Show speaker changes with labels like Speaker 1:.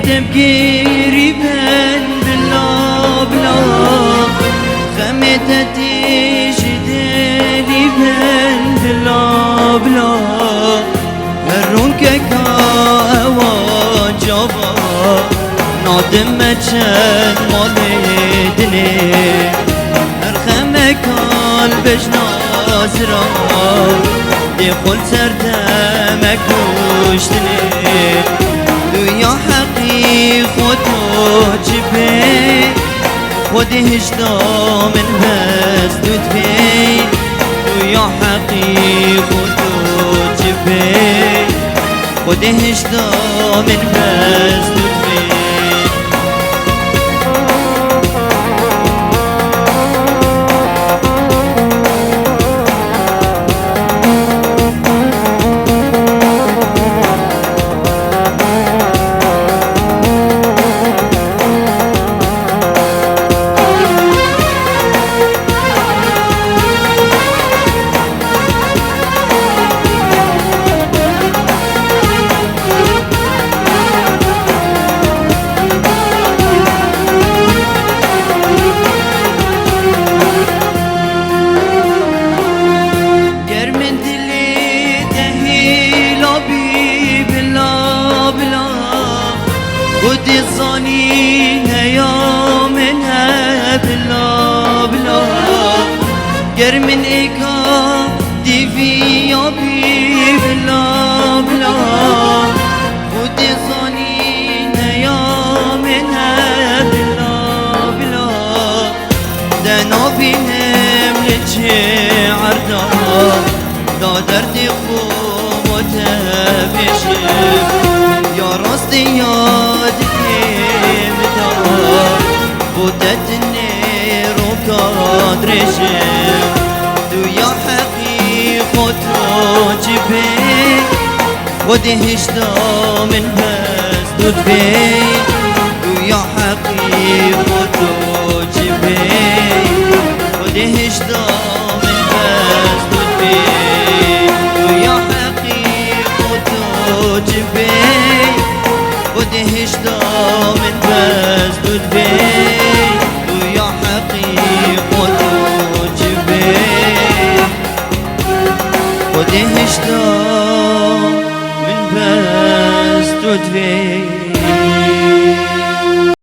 Speaker 1: تبكيري بن بلا بلا خمت تجدالي بن بلا بلا هرونك كاوا جابا نادم مچن مالدني هرخمك البجنازرا دي قل سردمك وشتني يا حقي خودو جبي خودي هجدا من بس تدفي يا حقي خودو جبي خودي هجدا من بس تدفي ودي الظنين يا منها بلا بلا غير من إيكا دي في يابي بلا بلا ودي الظنين يا منها بلا بلا دانا بينهم للشعر دا دردي خوم وتبشم يا راستي يادكي مدى بودتني روكاد رجم دو يا حقي خطو جبي ودي هجدا من بس تدفي دو يا حقي خطو جبي ودي هجدا من بس تدفي دو يا حقي خطو جبي ودي هجدا من بس تدفي ويا حقيقة جبي ودي هجدا من بس تدفي